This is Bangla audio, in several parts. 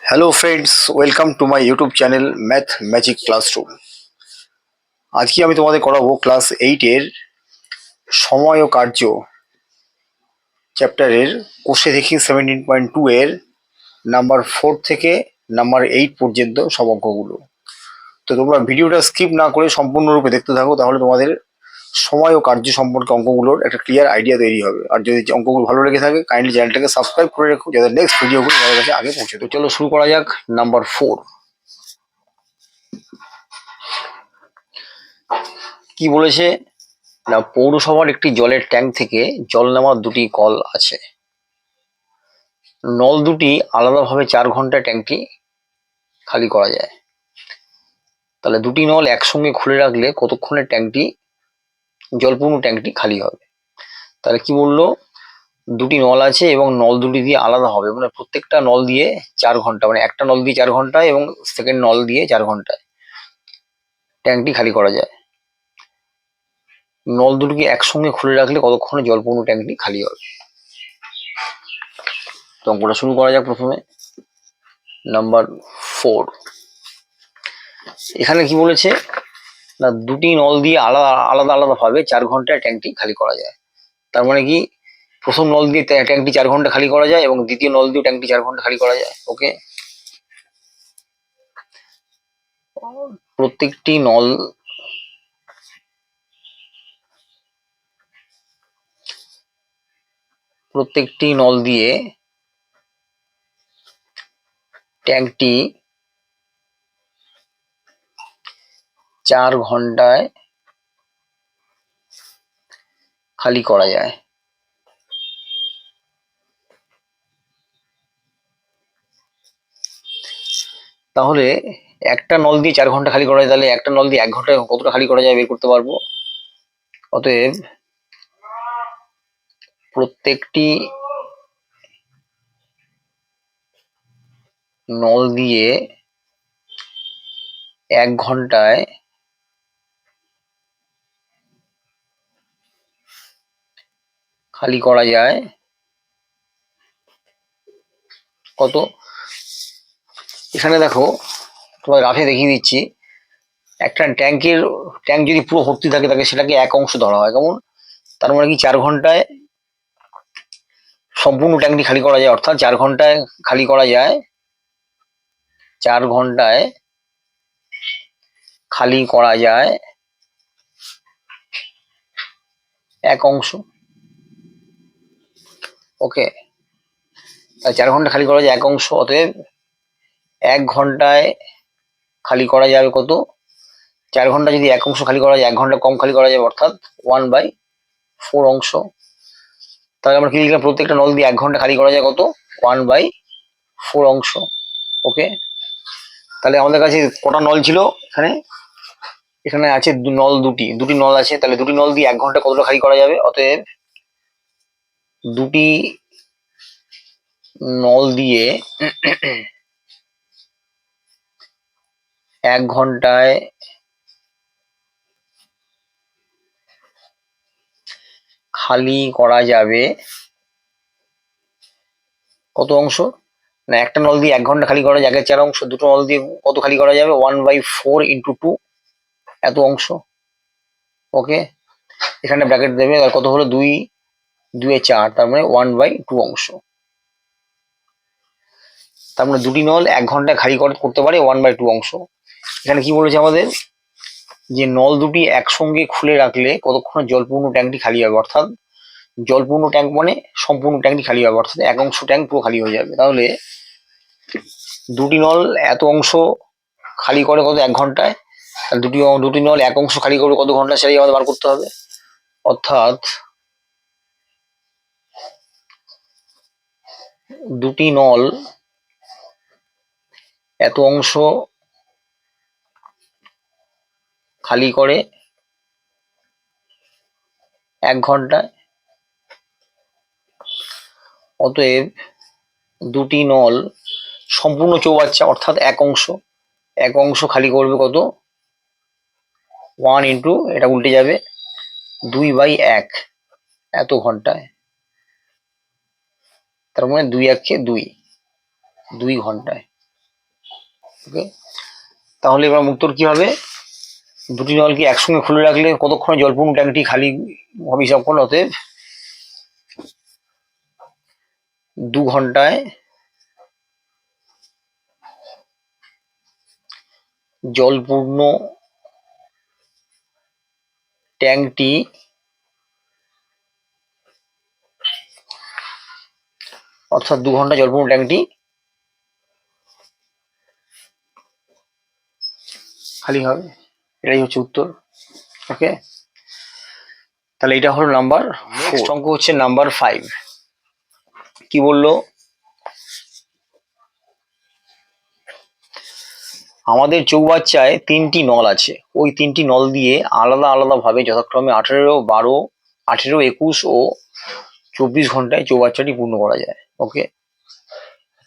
Hello friends, welcome to my YouTube channel math magic classroom. আজকে আমি তোমাদের করাবো ক্লাস 8-এর সময় ও কার্য চ্যাপ্টারের কোষে দেখি 17.2 এর নাম্বার 4 থেকে নাম্বার 8 পর্যন্ত সব অঙ্কগুলো। তো তোমরা ভিডিওটা স্কিপ না করে সম্পূর্ণরূপে দেখতে থাকো, তাহলে তোমাদের সময় ও কার্য সম্পর্কে অঙ্কগুলোর একটা ক্লিয়ার আইডিয়া তৈরি হবে। আর যদি অঙ্কগুলো ভালো লেগে থাকে, কাইন্ডলি চ্যানেলটাকে সাবস্ক্রাইব করে রাখো যাতে নেক্সট ভিডিওগুলো তোমাদের কাছে আগে পৌঁছে। তো চলো শুরু করা যাক। নাম্বার 4 কি বলেছে না, পৌরসভার একটি জলের ট্যাঙ্ক থেকে জল নেওয়ার দুটি কল আছে। নল দুটি আলাদাভাবে 4 ঘন্টায় ট্যাঙ্কটি খালি করা যায়। তাহলে দুটি নল একসঙ্গে খুলে রাখলে কতক্ষণে জলপূর্ণ ট্যাঙ্কটি খালি হবে। তাহলে কি বললো, দুটি নল আছে এবং নল দুটি দিয়ে আলাদা হবে, মানে প্রত্যেকটা নল দিয়ে 4 ঘন্টা, মানে একটা নল দিয়ে 4 ঘন্টায় এবং সেকেন্ড নল দিয়ে 4 ঘন্টায় ট্যাঙ্কটি খালি করা যায়। নল দুটিকে একসঙ্গে খুলে রাখলে কতক্ষণে জলপূর্ণ ট্যাঙ্কটি খালি হবে। তো অঙ্কটা শুরু করা যাক। প্রথমে নাম্বার 4, এখানে কি বলেছে না, দুটি নল দিয়ে আলাদা আলাদা আলাদা ভাবে 4 ঘন্টায় ট্যাঙ্কটি খালি করা যায়। তার মানে কি, প্রথম নল দিয়ে ট্যাঙ্কটি 4 ঘন্টা খালি করা যায় এবং দ্বিতীয় নল দিয়ে ট্যাঙ্কটি 4 ঘন্টা খালি করা যায়। ওকে, প্রত্যেকটি নল দিয়ে ট্যাঙ্কটি 4 ঘন্টায় খালি করা যায়। তাহলে একটা নল দিয়ে 4 ঘন্টা খালি করা যায়, তাহলে একটা নল দিয়ে 1 ঘন্টায় কতটা খালি করা যায় বের করতে পারবো। অতএব প্রত্যেকটি নল দিয়ে 1 ঘন্টায় খালি করা যায় কত। এখানে দেখো, তোমার গ্রাফে দেখিয়ে দিচ্ছি। একটা ট্যাঙ্ক যদি পুরো ভর্তি থাকে তাকে সেটাকে 1 অংশ ধরা হয়। কেমন? তার মানে কি 4 ঘন্টায় সম্পূর্ণ ট্যাঙ্কটি খালি করা যায়, অর্থাৎ 4 ঘন্টায় খালি করা যায়, 4 ঘন্টায় খালি করা যায় 1 অংশ। ওকে, 4 ঘন্টা খালি করা যায় 1 অংশ। অতএব 1 ঘন্টায় খালি করা যাবে কত? 4 ঘন্টা যদি 1 অংশ খালি করা যায়, 1 ঘন্টা কম খালি করা যাবে, অর্থাৎ 1/4 অংশ। তাহলে আমরা কি লিখলাম, প্রত্যেকটা নল দিয়ে 1 ঘন্টা খালি করা যায় কত? 1/4 অংশ। ওকে, তাহলে আমাদের কাছে কটা নল ছিল? এখানে আছে দুটি নল আছে। তাহলে দুটি নল দিয়ে 1 ঘন্টা কতটা খালি করা যাবে? অতএব দুটি নল দিয়ে 1 ঘন্টায় খালি করা যাবে কত অংশ? না, একটা নল দিয়ে 1 ঘন্টা খালি করা যায় 4 অংশ। দুটো নল দিয়ে কত খালি করা যাবে? 1/4 ইন্টু 2, এত অংশ। ওকে, এখানে ব্র্যাকেট দেবে, আর কত হলো? 2 2 এ 4, তার মানে 1/2 অংশ। তার মানে দুটি নল 1 ঘন্টায় খালি করতে পারে 1/2 অংশ। এখানে কি বলেছে আমাদের, যে নল দুটি একসঙ্গে খুলে রাখলে কতক্ষণে জলপূর্ণ ট্যাঙ্কটি খালি হবে, অর্থাৎ জলপূর্ণ ট্যাঙ্ক মানে সম্পূর্ণ ট্যাঙ্কটি খালি হবে, অর্থাৎ 1 অংশ ট্যাঙ্ক পুরো খালি হয়ে যাবে। তাহলে দুটি নল এত অংশ খালি করে কত? 1 ঘন্টায়। তাহলে দুটি নল 1 অংশ খালি করবে কত ঘন্টা, সেটাই আমাদের বার করতে হবে। অর্থাৎ দুটি নল এত অংশ খালি করে 1 ঘন্টায়। অতএব দুটি নল সম্পূর্ণ চৌবাচ্চা, অর্থাৎ 1 অংশ খালি করবে কত? 1 ইন্টু, এটা উল্টে যাবে, 2/1 এত ঘন্টায়। তার মানে 2 1 2 ঘন্টায়। ওকে, তাহলে এবার উত্তর কি হবে? দুটি নলকে একসঙ্গে খুলে রাখলে কতক্ষণে জলপূর্ণ ট্যাঙ্কটি খালি হবে হিসাব করলে, অতএব 2 ঘন্টায় জলপূর্ণ ট্যাঙ্কটি অর্থাৎ 2 ঘন্টা জলপূর্ণ ট্যাঙ্কটি খালি হবে, এটাই হচ্ছে উত্তর। ওকে, তাহলে এটা হলো নাম্বার। নেক্সট অঙ্ক হচ্ছে নাম্বার 5। কি বললো? আমাদের চৌবাচ্চায় 3টি নল আছে, ওই 3টি নল দিয়ে আলাদা আলাদা ভাবে যথাক্রমে 18, 12, 18, 21 ও 24 ঘন্টায় চৌবাচ্চাটি পূর্ণ করা যায়। ওকে,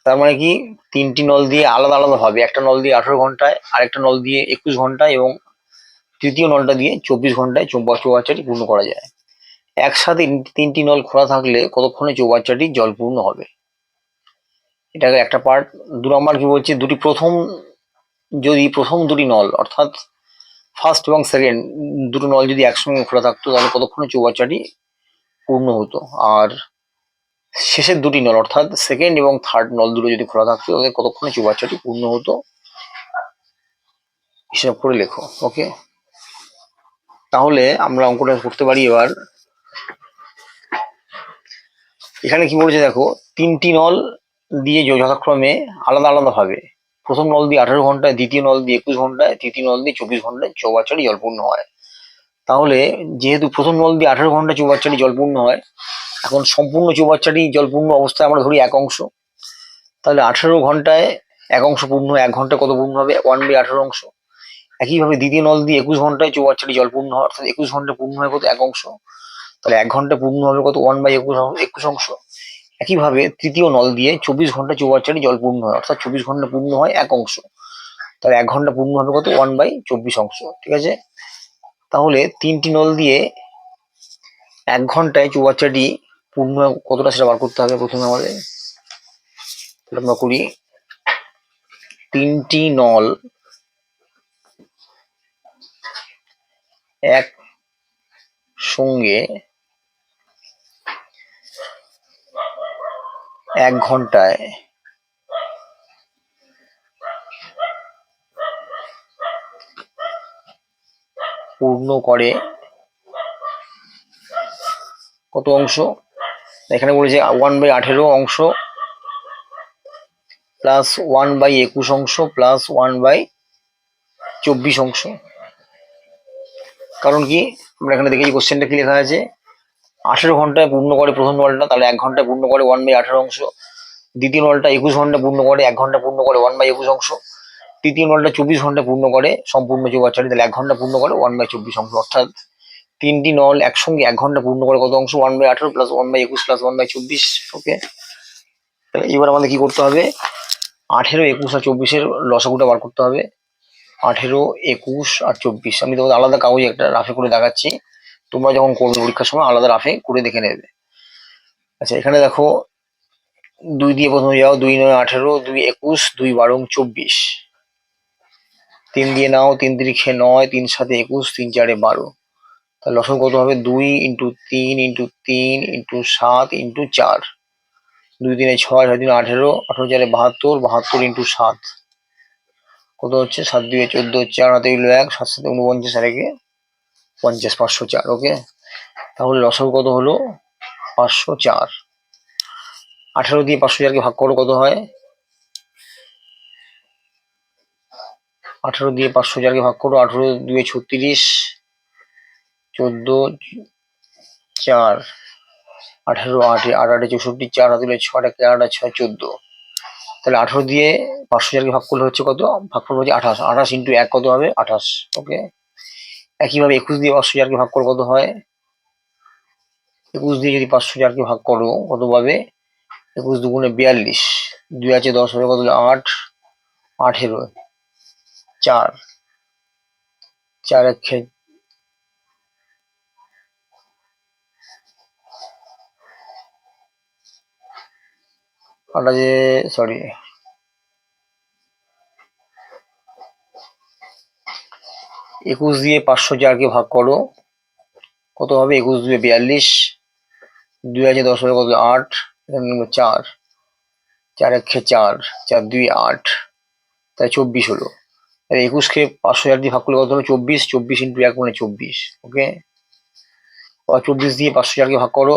তার মানে কি 3টি নল দিয়ে আলাদা আলাদা ভাবে, একটা নল দিয়ে 18 ঘন্টায়, আরেকটা নল দিয়ে 21 ঘন্টায় এবং তৃতীয় নলটা দিয়ে 24 ঘন্টায় চৌবাচ্চাটি পূর্ণ করা যায়। একসাথে 3টি নল খোলা থাকলে কতক্ষণে চৌবাচ্চাটি জলপূর্ণ হবে? এটা একটা পার্ট। 2 নম্বর কি বলছে? যদি প্রথম দুটি নল অর্থাৎ ফার্স্ট এবং সেকেন্ড দুটো নল যদি একসঙ্গে খোলা থাকতো তাহলে কতক্ষণে চৌবাচ্চাটি পূর্ণ হতো, আর শেষের দুটি নল অর্থাৎ সেকেন্ড এবং থার্ড নল দুটো যদি খোলা থাকতো তাহলে কতক্ষণে চৌবাচ্চাটি পূর্ণ হতো, হিসাব করে লেখো। ওকে, তাহলে আমরা অঙ্কটা করতে পারি। এবার এখানে কি বলেছে দেখো, 3টি নল দিয়ে যথাক্রমে আলাদা আলাদা ভাবে প্রথম নল দিয়ে 18 ঘন্টায়, দ্বিতীয় নল দিয়ে 21 ঘন্টায়, তৃতীয় নল দিয়ে 24 ঘন্টায় চৌবাচ্চাটি জলপূর্ণ হয়। তাহলে যেহেতু প্রথম নল দিয়ে 18 ঘন্টা চৌবাচ্চাটি জলপূর্ণ হয়, এখন সম্পূর্ণ চৌবাচ্চাটি জলপূর্ণ অবস্থায় আমরা ধরি 1 অংশ, তাহলে 18 ঘন্টায় 1 অংশ পূর্ণ, 1 ঘন্টায় কত পূর্ণ হবে? 1/18 অংশ। একইভাবে দ্বিতীয় নল দিয়ে 21 ঘন্টায় চৌবাচ্চাটি জলপূর্ণ হয়, অর্থাৎ 21 ঘন্টা পূর্ণ হয় কত? 1 অংশ, তাহলে 1 ঘন্টা পূর্ণ হবে কত? 1/21 অংশ। একইভাবে তৃতীয় নল দিয়ে 24 ঘন্টা চৌবাচ্চাটি জলপূর্ণ হয়, অর্থাৎ 24 ঘন্টা পূর্ণ হয় 1 অংশ, তাহলে 1 ঘন্টা পূর্ণ হবে কত? 1/24 অংশ। ঠিক আছে, তাহলে 3টি নল দিয়ে 1 ঘন্টায় চৌবাচ্চাটি পূর্ণ কতটা সেটা বার করতে হবে প্রথমে আমাদের। তাহলে আমরা করি 3টি নল এক সঙ্গে 1 ঘন্টায় পূর্ণ করে কত অংশ? এখানে বলেছে 1/18 অংশ প্লাস 1/21 অংশ প্লাস 1/24 অংশ। কারণ কি, আমরা এখানে দেখেছি কোশ্চেনটা কি লেখা আছে, 18 ঘন্টায় পূর্ণ করে প্রথম নলটা, তাহলে 1 ঘন্টায় পূর্ণ করে 1/18 অংশ। দ্বিতীয় নলটা 21 ঘন্টা পূর্ণ করে 1 ঘন্টা পূর্ণ করে 1/21 অংশ। তৃতীয় নলটা 24 ঘন্টা পূর্ণ করে সম্পূর্ণ চৌবাচ্চাটি, তাহলে 1 ঘন্টা পূর্ণ করে 1/24 অংশ। অর্থাৎ 3টি নল একসঙ্গে 1 ঘন্টা পূর্ণ করে কত অংশ? 1/18 প্লাস 1/21 প্লাস 1/24। ওকে, তাহলে এবার আমাদের কি করতে হবে? 18, 21 আর 24-এর লসাগুটা বার করতে হবে। 18, 21 আর 24 আমি তোমাদের আলাদা কাগজে একটা রাফে করে দেখাচ্ছি, তোমরা যখন করবে পরীক্ষার সময় আলাদা রাফে করে দেখে নেবে। আচ্ছা, এখানে দেখো 2 দিয়ে প্রথমে যাও, 2 9 18, 2 21, 2 12 24। 3 দিয়ে নাও, 3 3 9, 3 7 21, 3 4 12। তাহলে লসাগু কত হবে? 2 into 3 into 3 into 7 into 4। 2 3 6, 6 3 18, 18 4 72, 72 into 7 কত হচ্ছে? 7 2 14, 4 হাতে 1, 7 7 49 আর 1 50, 504। ওকে, তাহলে লসাগু কত হলো? 504। 18 দিয়ে 504-কে ভাগ করো, কত হয়? 18 দিয়ে 504-কে ভাগ করো, 18 2 36, 14 4, 18 8, 8 8 64, 4 হাতে 6, 1 8 6 14। তাহলে 18 দিয়ে 504-কে ভাগ করলে হচ্ছে কত? ভাগ করলে হচ্ছে 28। 28 ইন্টু 1 কত হবে? 28। ওকে, একইভাবে 21 দিয়ে 504-কে ভাগ করো, কত হয়? 21 দিয়ে যদি 504-কে ভাগ করো কত পাবে? 21 দুগুণে 42, 2 আছে 10 হবে কত? 8, 18, 4, 4 1 8 আছে, সরি 21 দিয়ে 504কে ভাগ করো, কত হবে? 21 2 42, 2 আছে 10 হবে কত? 8, 4, 4 1 4, 4 2 8, তাই 24 হলো। 21কে 504 দিয়ে ভাগ করলে কত হবে? 24, 24 ইন্টু 1 মানে 24। ওকে, 24 দিয়ে 504কে ভাগ করো,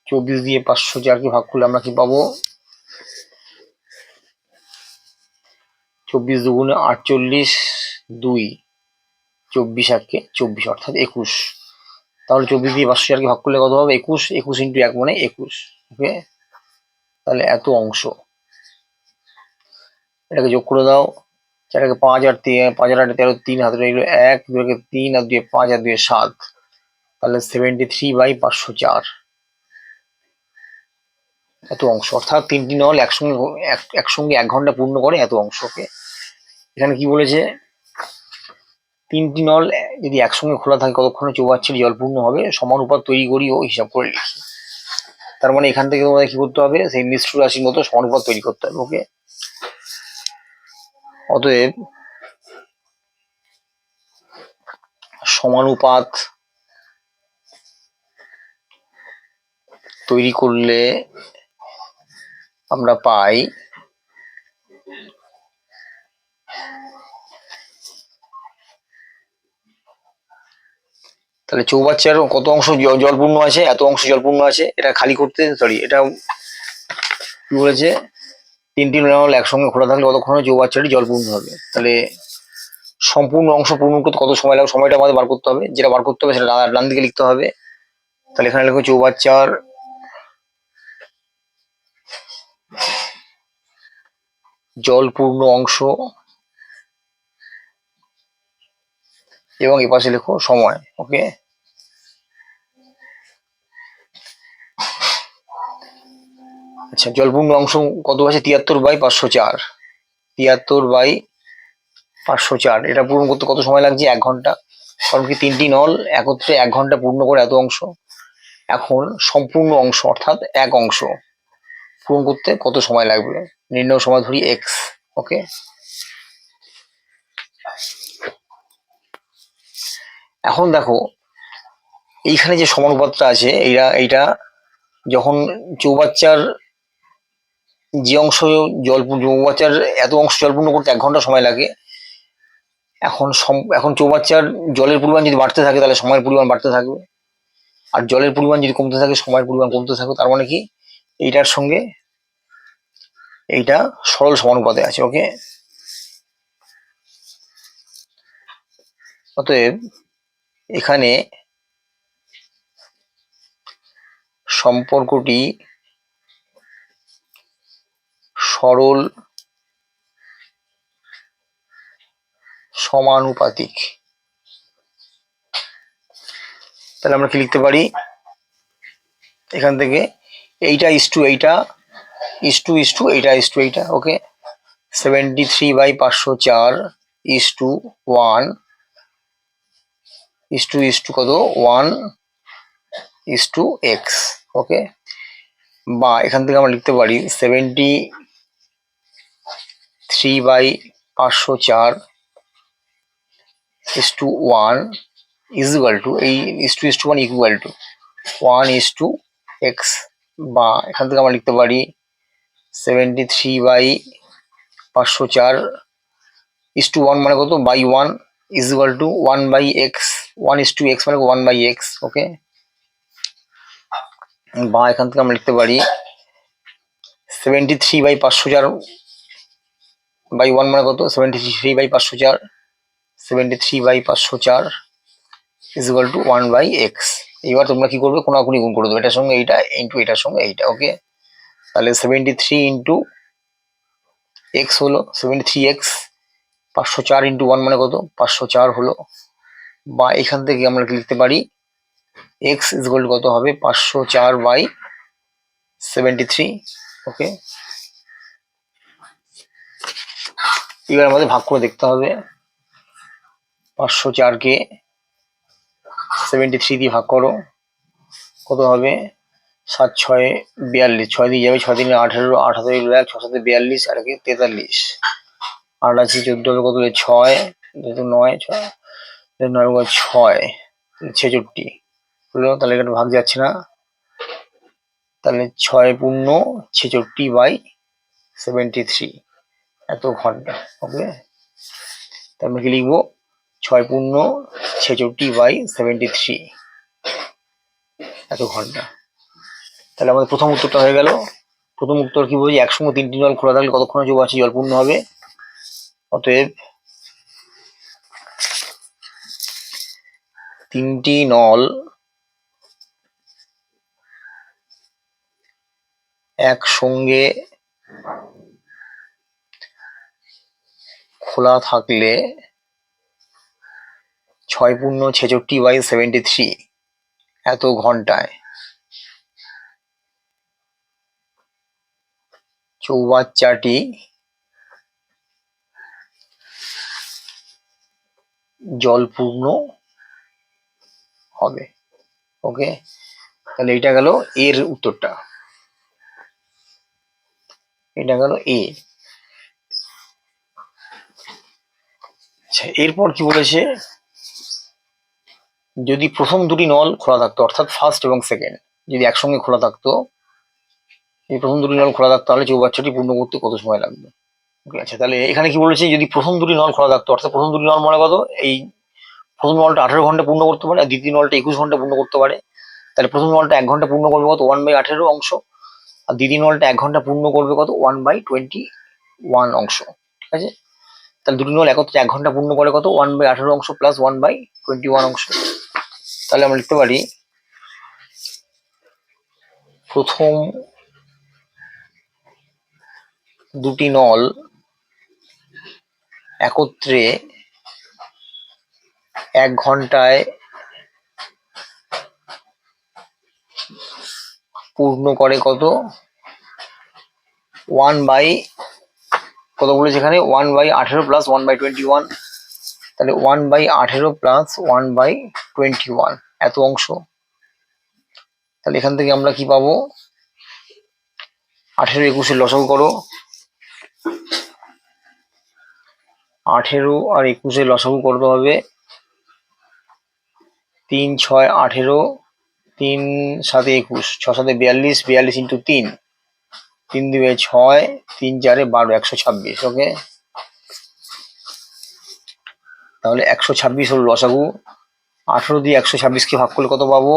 24 দিয়ে 504কে ভাগ করলে আমরা কি পাবো? 24 দুগুণে 48, 2, 24 1 24, অর্থাৎ 21। তাহলে 24 দিয়ে 504কে ভাগ করলে কত হবে? 21, 21 ইন্টু 1 মানে 21। ওকে, তাহলে এত অংশ। এটাকে যোগ করে দাও, 4 কে 5 আর 5 আর 8 13, 3 হাতে রইল 1, 2 কে 3 আর 2 5 আর 2 7, তাহলে 73/504 এত অংশ। অর্থাৎ 3টি নল একসঙ্গে 1 ঘন্টা পূর্ণ করে এত অংশ। ওকে, এখানে কি বলেছে? 3টি নল যদি একসঙ্গে খোলা থাকে কতক্ষণে চৌবাচ্চাটি জলপূর্ণ হবে? সমানুপাত তৈরি করি ও হিসাব করে লিখি। তার মানে এখান থেকে তোমাদের কি করতে হবে? সেই মিশ্র রাশির মতো সমানুপাত তৈরি করতে হবে। ওকে, অতএব সমানুপাত তৈরি করলে আমরা পাই তাহলে চৌবাচ্চার কত অংশ জলপূর্ণ আছে? এত অংশ জলপূর্ণ আছে। এটা খালি করতে, সরি, এটা কি বলেছে? 3টি নল একসঙ্গে খোলা থাকলে কতক্ষণে চৌবাচ্চাটি জলপূর্ণ হবে? তাহলে সম্পূর্ণ অংশ পূর্ণ করতে কত সময় লাগবে? সময়টা আমাদের বার করতে হবে। যেটা বার করতে হবে সেটা ডান দিকে লিখতে হবে। তাহলে এখানে লিখো চৌবাচ্চার জলপূর্ণ অংশ এবং এপাশে লেখো সময়। ওকে, আচ্ছা, জলপূর্ণ অংশ কত আছে? 73/504, 73/504। এটা পূরণ করতে কত সময় লাগছে? 1 ঘন্টা। কারণ কি 3টি নল একত্রে 1 ঘন্টা পূর্ণ করে এত অংশ। এখন সম্পূর্ণ অংশ অর্থাৎ এক অংশ পূরণ করতে কত সময় লাগবে? নির্ণয় সময় ধরি x। ওকে, এখন দেখো এইখানে যে সমানুপাতটা আছে, এইটা যখন চৌবাচ্চার যে অংশ চৌবাচ্চার এত অংশ জলপূর্ণ করতে 1 ঘন্টা সময় লাগে। এখন চৌবাচ্চার জলের পরিমাণ যদি বাড়তে থাকে তাহলে সময়ের পরিমাণ বাড়তে থাকবে, আর জলের পরিমাণ যদি কমতে থাকে সময়ের পরিমাণ কমতে থাকবে। তার মানে কি এইটার সঙ্গে এইটা সরল সমানুপাতে আছে। ওকে, অতএব এখানে সম্পর্কটি সরল সমানুপাতিক। তাহলে আমরা কি লিখতে পারি? এখান থেকে এইটা ইস্টু এইটা, ইস্টু এইটা, ইস্টু এইটা। ওকে, 73/504 ইস্টু 1 ইস্টু কত? 1 ইস্টু এক্স। ওকে, বা এখান থেকে আমরা লিখতে পারি 73/504 ইস্টু 1 ইকুয়াল টু, এই is to 1 equal two 1 is to x. বা এখান থেকে আমরা লিখতে পারি 73/504 ইস্টু 1 মানে কত? By 1 equal to 1/x, 1 is to x মানে 1/x। ওকে, বা এখান থেকে আমরা লিখতে পারি 73/504 বাই 1 মানে কত? 73/504, 73/504 ইকুয়াল টু 1/x। এবার তোমরা কি করবে? কোনাকুনি গুণ করে দেবে, এটার সঙ্গে এইটা ইন্টু এটার সঙ্গে এইটা। ওকে, তাহলে 73 ইন্টু এক্স হলো 73x, 504 ইন্টু 1 মানে কত? 504 হলো। বা এখান থেকে আমরা কি লিখতে পারি? এক্স ইকুয়াল টু কত হবে? 504/73। ওকে, এবার আমাদের ভাগ করে দেখতে হবে। 504কে 73 দিয়ে ভাগ করো, কত হবে? 7 6 42, 6 দিয়ে যাবে, 6 দিনে 18, 8 হাতে 1, 6 সাথে 42, আর 43, 8 আছে 14 হবে কত? 6 যেহেতু 9 6 9 6 66 হলো, তাহলে এটা ভাগ যাচ্ছে না, তাহলে 6 পূর্ণ 66/73 এত ঘন্টা। ওকে, তারপরে কি লিখবো, 6 পূর্ণ 66/73 এত ঘন্টা। তাহলে আমাদের প্রথম উত্তরটা হয়ে গেল। প্রথম উত্তর কি বলছি, একসঙ্গে 3টি নল খোলা থাকলে কতক্ষণে চৌবাচ্চা জল পূর্ণ হবে। অতএব 3টি নল একসঙ্গে খোলা থাকলে 6 পূর্ণ 66/73 এত ঘন্টায় চৌবাচ্চাটি জলপূর্ণ হবে। ওকে, তাহলে এটা গেল এর উত্তরটা, এটা গেল এ। আচ্ছা, এরপর কি বলেছে, যদি প্রথম দুটি নল খোলা থাকতো, অর্থাৎ ফার্স্ট এবং সেকেন্ড যদি একসঙ্গে খোলা থাকতো, এই প্রথম দুটি নল খোলা থাকতো, তাহলে চৌবাচ্চাটি পূর্ণ করতে কত সময় লাগবে। আচ্ছা, তাহলে এখানে কি বলেছে, যদি প্রথম দুটি নল খোলা থাকতো, অর্থাৎ প্রথম দুটি নল মানে কত, এই প্রথম নলটা 18 ঘন্টা পূর্ণ করতে পারে, আর দ্বিতীয় নলটা 21 ঘন্টা পূর্ণ করতে পারে। তাহলে প্রথম নলটা 1 ঘন্টা পূর্ণ করবে কত, 1/18 অংশ, আর দ্বিতীয় নলটা 1 ঘন্টা পূর্ণ করবে কত, 1/21 অংশ। ঠিক আছে, তাহলে দুটি নল একত্রে 1 ঘন্টা পূর্ণ করে কত, 1/18 অংশ প্লাস 1/21 অংশ। তাহলে আমরা লিখতে পারি, প্রথম দুটি নল একত্রে 1 ঘন্টায় পূর্ণ করে কত, 1/কত বলেছে এখানে, 1/18 প্লাস 1/21, তাহলে 1/18 প্লাস 1/21 এত অংশ। তাহলে এখান থেকে আমরা কি পাবো, 18 21 লসাগু করো, 18 আর 21 লসাগু করতে হবে, 3 6 18, 3 7 21, 6 7 42, 42 ইন্টু 3, 3 2 6, 3 4 12, 126। ওকে, তাহলে 126 হলো লসাগু। 18 দিয়ে 126কে ভাগ করলে কত পাবো,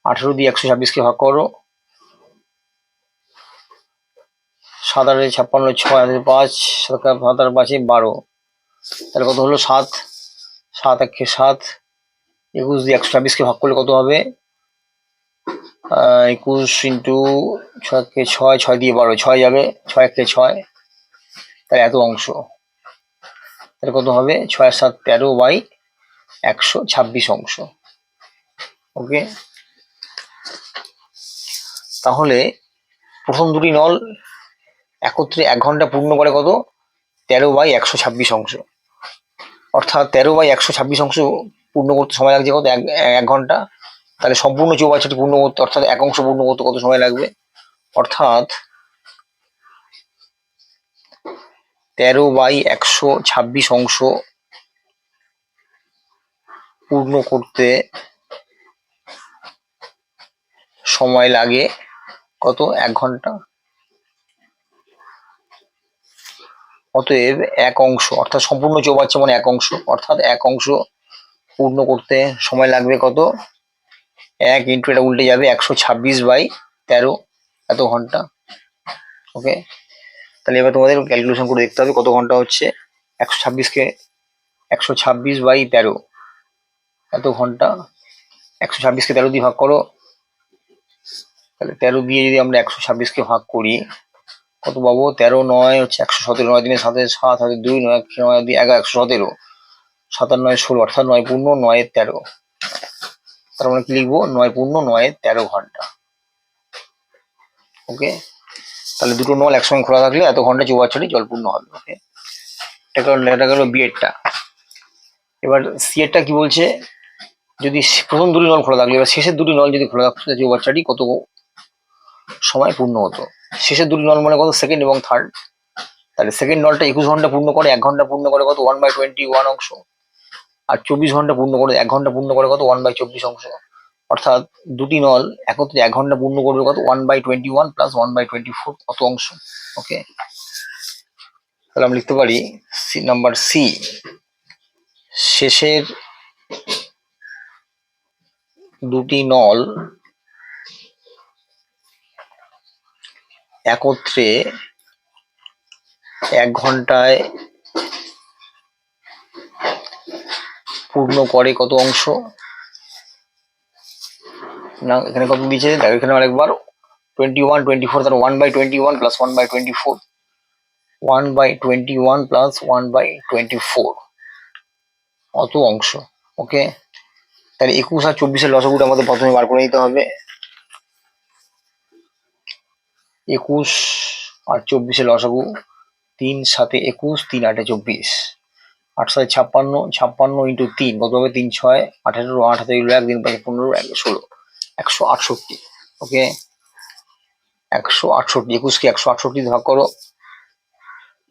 18 দিয়ে 126কে ভাগ করো, 7 8 56, 6 5, 7 7 5 12, তাহলে কত হলো 7, 7 1 7, 21 দিয়ে 126কে ভাগ করলে কত হবে, 21 ইন্টু 6 6, 6 দিয়ে 12, 6 যাবে, 6 1 6, তাহলে এত অংশ। তাহলে কত হবে, 6 7 13/126 অংশ। ওকে, তাহলে প্রথম দুটি নল একত্রে 1 ঘন্টা পূর্ণ করে কত, 13/126 অংশ, অর্থাৎ 13/126 অংশ পূর্ণ করতে সময় লাগছে কত, 1 ঘন্টা। তাহলে সম্পূর্ণ চৌবাচ্চাটি পূর্ণ করতে, অর্থাৎ 1 অংশ পূর্ণ করতে কত সময় লাগবে, অর্থাৎ 13/126 অংশ পূর্ণ করতে সময় লাগে কত, 1 ঘন্টা। অতএব 1 অংশ, অর্থাৎ সম্পূর্ণ চৌবাচ্চা মানে 1 অংশ, অর্থাৎ 1 অংশ পূর্ণ করতে সময় লাগবে কত, 1 ইন্টু এটা উল্টে যাবে, 126/13 এত ঘন্টা। ওকে, তাহলে এবার তোমাদের ক্যালকুলেশন করে দেখতে হবে কত ঘন্টা হচ্ছে, 126কে 126/13 এত ঘন্টা, 126কে 13 দিয়ে ভাগ করো, তাহলে 13 দিয়ে যদি আমরা 126কে ভাগ করি কত পাবো, 13 9 হচ্ছে 117, 9 দিনে 7 7 হাতে 2, 9 9 দিয়ে 11, 117, 7 আর 9 16, অর্থাৎ 9 পূর্ণ 9 13। তার মানে কি লিখবো, 9 পূর্ণ 9 13 ঘন্টা। ওকে, তাহলে দুটো নল একসঙ্গে খোলা থাকলে এত ঘন্টা চৌবাচ্চাটি জলপূর্ণ হবে। ওকে, এটা গেল বি এরটা। এবার সি এরটা কি বলছে, যদি প্রথম দুটি নল খোলা থাকলে, এবার শেষের দুটি নল যদি খোলা থাকতো, চৌবাচ্চাটি কত সময় পূর্ণ হতো। শেষের দুটি নল মানে কত, সেকেন্ড এবং থার্ড। তাহলে সেকেন্ড নলটা 21 ঘন্টা পূর্ণ করে 1 ঘন্টা পূর্ণ করে কত 1/21 অংশ, আর 24 ঘন্টা পূর্ণ করে 1 ঘন্টা পূর্ণ করে কত 1/24 অংশ। অর্থাৎ দুটি নল একত্রে 1 ঘন্টা পূর্ণ করবে কত 1/21 প্লাস 1/24 কত অংশ। ওকে, তাহলে আমরা লিখতে পারি নাম্বার সি, শেষের দুটি নল একত্রে 1 ঘন্টায় পূর্ণ করে কত অংশ। না এখানে কত দিয়েছে দেখো, এখানে আরেকবার 21 24, তার 1/21 প্লাস 1/24, 1/21 প্লাস 1/24 অত অংশ। ওকে, তাহলে 21 আর 24-এর লসাগুটা আমাদের প্রথমে বার করে নিতে হবে। 21 আর 24-এর লসাগু 3 7 21, 3 8 24, 8 7 56, 56 ইন্টু 3 কত হবে 3 6 18, 8 হাতে 1, 3 5 15, 1 16, 168। ওকে, 168, 21 কে 168 ভাগ করো,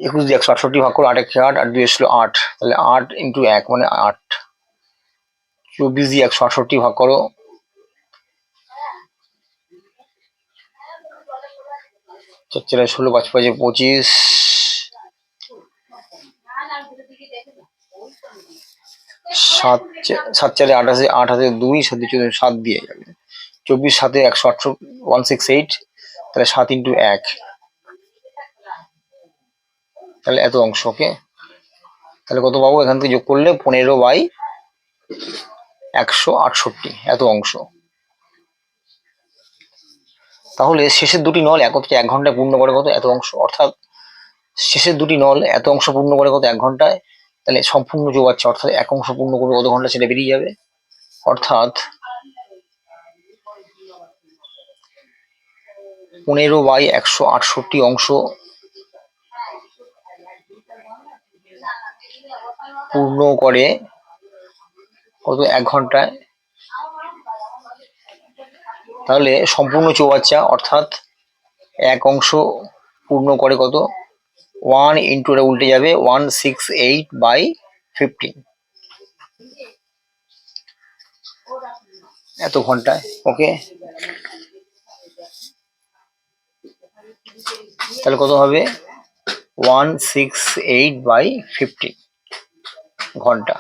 21 দিয়ে 168 ভাগ করো, 8 1 8, 8 2 ছিল 8, তাহলে 8 ইন্টু 1 মানে 8। 24 দিয়ে 168 ভাগ করো, 4 4 16, 5 5 25, 7 7 4 28, 8 হাতে 2, 7 7 দিয়ে যাবে, 24 7 168, 168, তাহলে 7 ইন্টু 1, তাহলে এত অংশ। ওকে, তাহলে কত পাবো এখান থেকে যোগ করলে 15/168 এত অংশ। তাহলে শেষের দুটি নল একত্রে 1 ঘন্টায় পূর্ণ করে কত এত অংশ, অর্থাৎ শেষের দুটি নল এত অংশ পূর্ণ করে কত 1 ঘন্টায়, তাহলে সম্পূর্ণ যোগ আছে, অর্থাৎ 1 অংশ পূর্ণ করবে কত ঘন্টা সেটা বেরিয়ে যাবে। অর্থাৎ 15/168 অংশ পূর্ণ করে কত 1 ঘন্টায়। তাহলে সম্পূর্ণ চৌবাচ্চা অর্থাৎ 1 অংশ পূর্ণ করে কত 1 ইন্টু, এটা উল্টে যাবে 168/15 এত ঘন্টায়। ওকে, তাহলে কত হবে 168/15 ঘন্টা।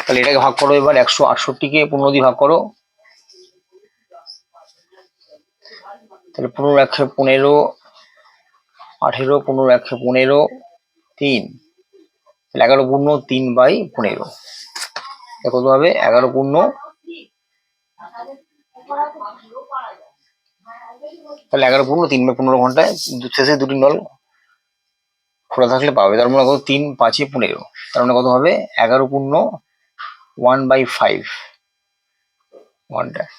তাহলে এটাকে ভাগ করো এবার, 168-কে 15 দিয়ে ভাগ করো, তাহলে 15 1 15, 18, 15 1 15, 3, তাহলে 11 পূর্ণ 3/15 কত হবে 11 পূর্ণ, তাহলে 11 পূর্ণ 3/15 ঘন্টায় শেষে দুটি নল খোলা থাকলে পাবে। তার মানে কত 3 5 15, তার মানে কত হবে 11 পূর্ণ 1/5 ঘন্টায়।